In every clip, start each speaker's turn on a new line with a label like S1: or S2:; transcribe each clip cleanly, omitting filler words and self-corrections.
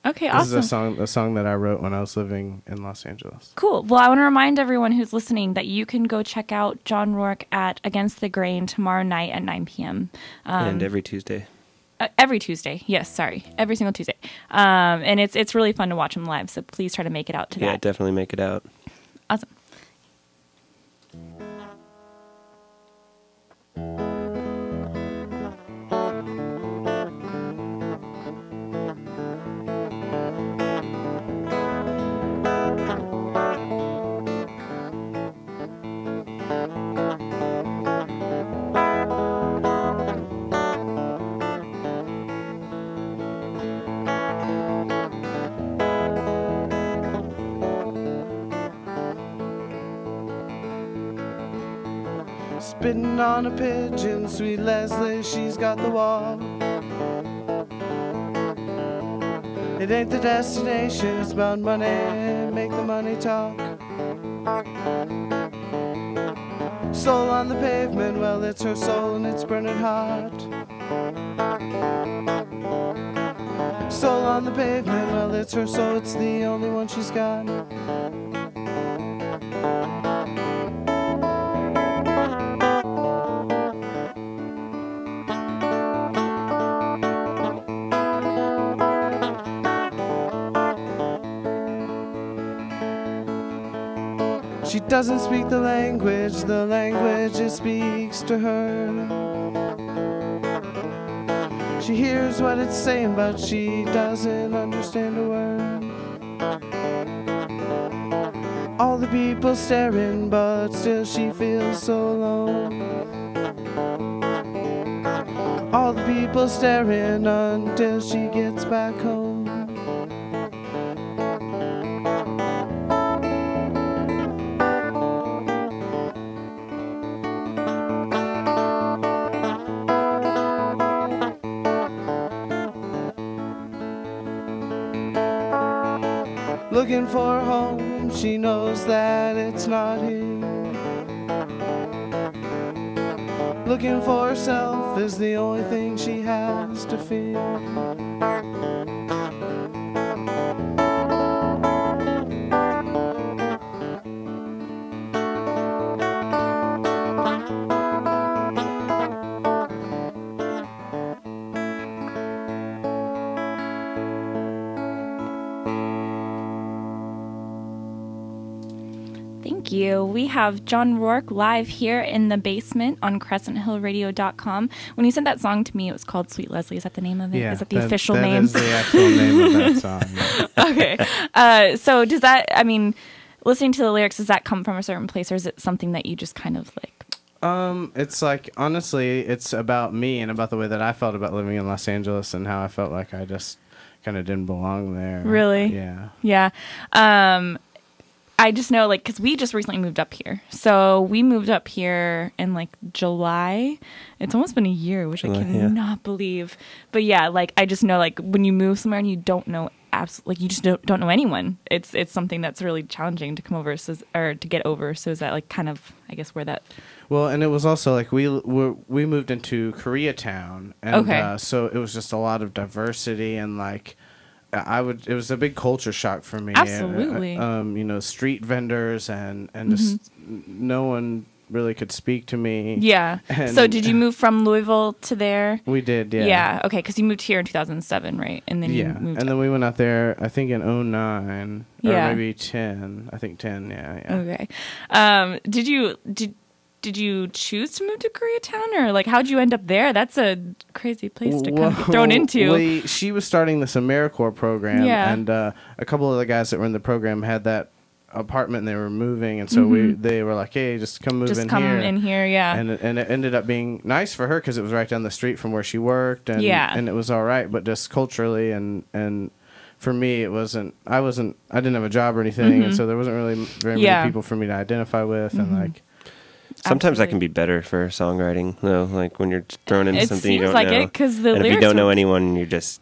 S1: Okay,
S2: This
S1: awesome.
S2: is a song that I wrote when I was living in Los Angeles.
S1: Cool. Well, I want to remind everyone who's listening that you can go check out John Roark at Against the Grain tomorrow night at 9 p.m.
S3: And every Tuesday.
S1: Every Tuesday. Yes, sorry. Every single Tuesday. And it's really fun to watch him live, so please try to make it out to that.
S3: Yeah, definitely make it out.
S1: Awesome.
S2: Spitting on a pigeon, sweet Leslie, she's got the wall. It ain't the destination, it's about money, make the money talk. Soul on the pavement, well, it's her soul and it's burning hot. Soul on the pavement, well, it's her soul, it's the only one she's got. She doesn't speak the language it speaks to her. She hears what it's saying, but she doesn't understand a word. All the people staring, but still she feels so alone. All the people staring until she gets back home. Looking for a home, she knows that it's not here. Looking for herself is the only thing she has to fear.
S1: You. We have John Roark live here in the basement on CrescentHillRadio.com. When you sent that song to me, it was called Sweet Leslie. Is that the name of it?
S2: Yeah,
S1: is that the official name?
S2: That is the actual name of that song. Yeah.
S1: Okay. So does that, I mean, listening to the lyrics, does that come from a certain place, or is it something that you just kind of like?
S2: It's like, honestly, it's about me and about the way that I felt about living in Los Angeles and how I felt like I just kind of didn't belong there.
S1: Really?
S2: Yeah.
S1: Yeah. I just know, like, because we just recently moved up here. So we moved up here in, like, July. It's almost been a year, which I cannot believe. But, yeah, like, I just know, like, when you move somewhere and you don't know, like, you just don't know anyone, it's something that's really challenging to come over, or to get over. So is that, like, kind of, I guess, where that...
S2: Well, and it was also, like, we moved into Koreatown. And so it was just a lot of diversity and, like... it was a big culture shock for me.
S1: Absolutely.
S2: You know, street vendors and just no one really could speak to me.
S1: Yeah. So did you move from Louisville to there?
S2: We did, yeah.
S1: Yeah, okay, because you moved here in 2007, right? And then you moved
S2: and then we went out there, I think in 2009, or maybe 10. I think 10, yeah.
S1: Okay. Did you choose to move to Koreatown, or like how'd you end up there? That's a crazy place to kind of get thrown into.
S2: She was starting this AmeriCorps program, and a couple of the guys that were in the program had that apartment and they were moving, and so they were like, "Hey, just come move in here." Just come
S1: in here, yeah.
S2: And it ended up being nice for her because it was right down the street from where she worked, and it was all right. But just culturally and for me, it wasn't. I didn't have a job or anything, and so there wasn't really very many people for me to identify with, and like.
S3: Sometimes that can be better for songwriting, though. Like when you're thrown into something you don't
S1: like
S3: know.
S1: It seems like it,
S3: and if you don't know anyone, you're just,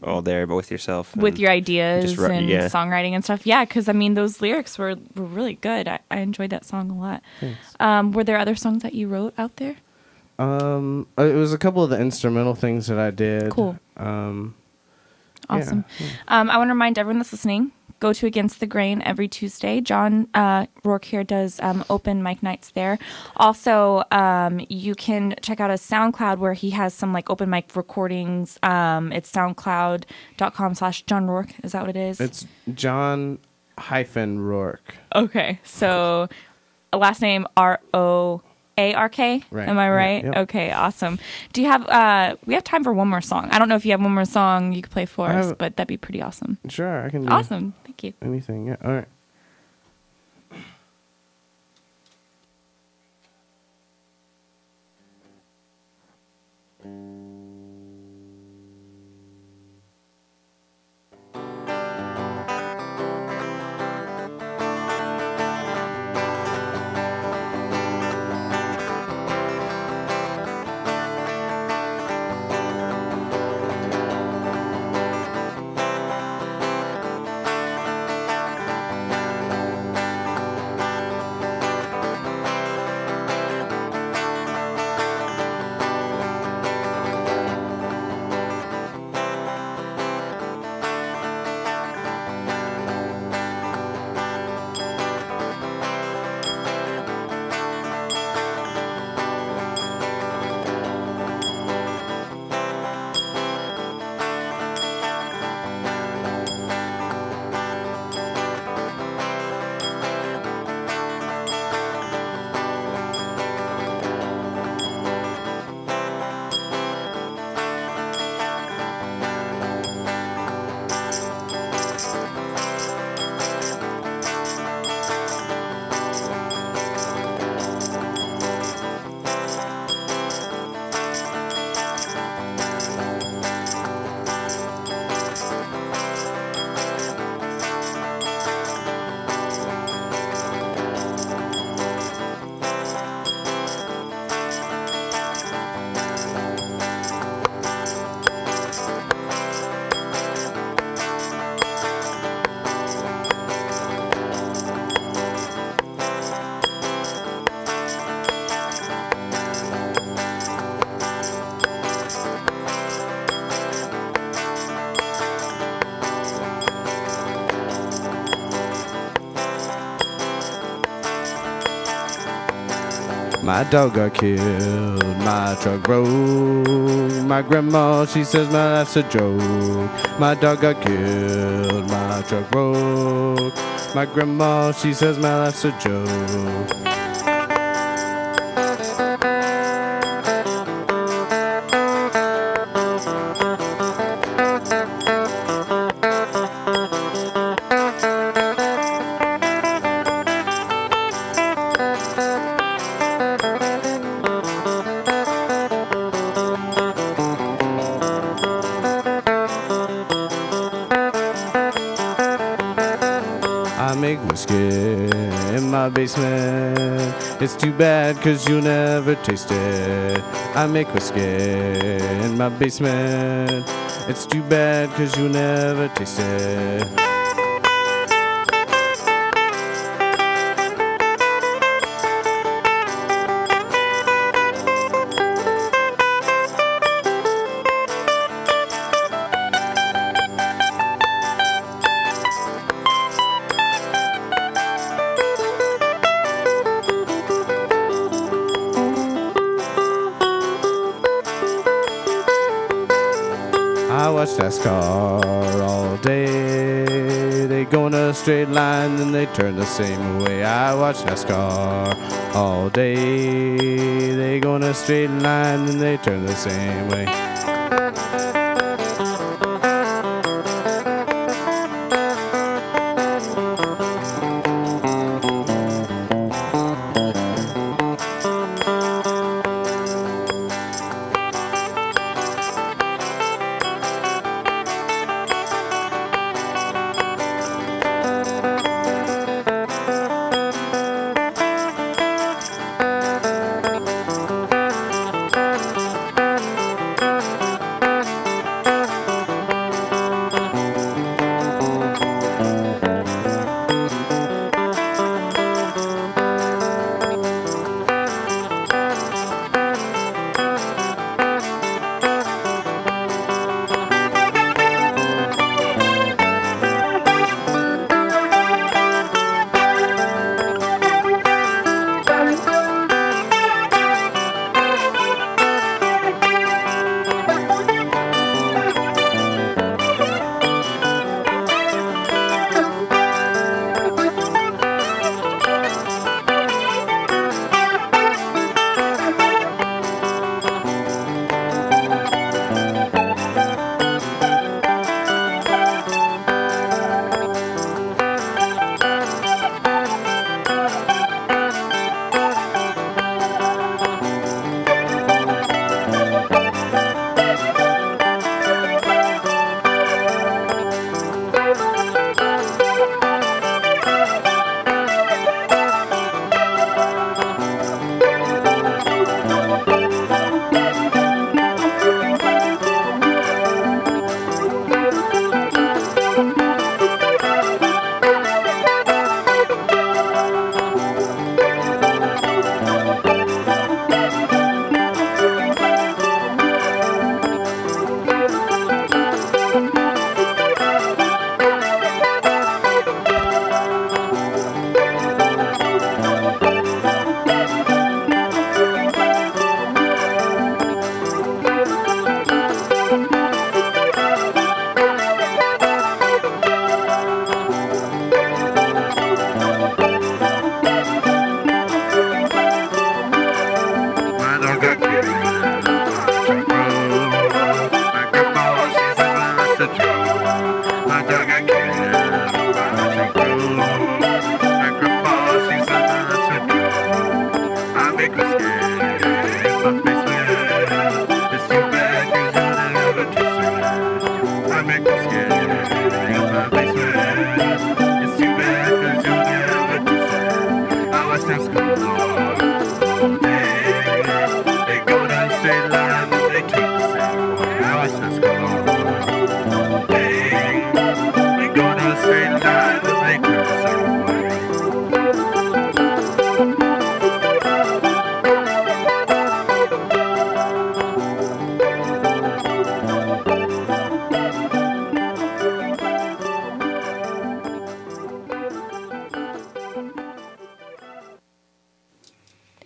S3: all there, but with yourself.
S1: With your ideas and songwriting and stuff. Yeah, because, I mean, those lyrics were really good. I enjoyed that song a lot. Thanks. Were there other songs that you wrote out there?
S2: It was a couple of the instrumental things that I did.
S1: Cool. Awesome. Yeah. I want to remind everyone that's listening, go to Against the Grain every Tuesday. John Roark here does open mic nights there. Also, you can check out his SoundCloud where he has some like open mic recordings. It's soundcloud.com/John Roark. Is that what it is?
S2: It's John-Roark.
S1: Okay. So last name Roark. Right. Am I right?
S2: Yep.
S1: Okay, awesome. Do you have we have time for one more song. I don't know if you have one more song you could play for us, but that'd be pretty awesome.
S2: Sure, I can do
S1: awesome. Thank you.
S2: Anything, yeah. All right. My dog got killed, my truck broke. My grandma, she says, man, that's a joke. My dog got killed, my truck broke. My grandma, she says, man, that's a joke. I make whiskey in my basement. It's too bad cause you'll never taste it. I make whiskey in my basement. It's too bad cause you'll never taste it. I watch NASCAR all day. They go in a straight line, then they turn the same way. I watch NASCAR all day. They go in a straight line, then they turn the same way.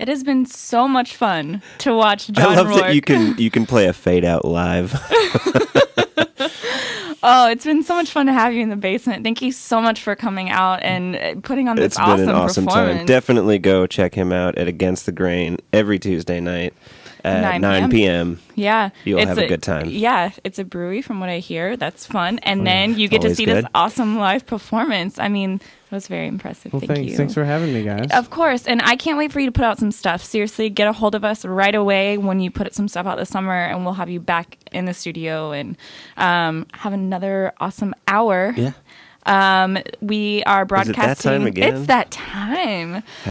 S1: It has been so much fun to watch John
S3: I love
S1: Roark.
S3: that you can play a fade out live.
S1: Oh, it's been so much fun to have you in the basement. Thank you so much for coming out and putting on this awesome performance. It's been an awesome time.
S3: Definitely go check him out at Against the Grain every Tuesday night at 9 p.m.
S1: Yeah.
S3: You'll have a good time.
S1: Yeah, it's a brewery from what I hear. That's fun. And then you get to see this awesome live performance. I mean, it was very impressive.
S2: Well,
S1: Thank you.
S2: Thanks for having me, guys.
S1: Of course. And I can't wait for you to put out some stuff. Seriously, get a hold of us right away when you put some stuff out this summer, and we'll have you back in the studio and have another awesome hour.
S3: Yeah.
S1: We are broadcasting.
S3: Is it that time again?
S1: It's that time.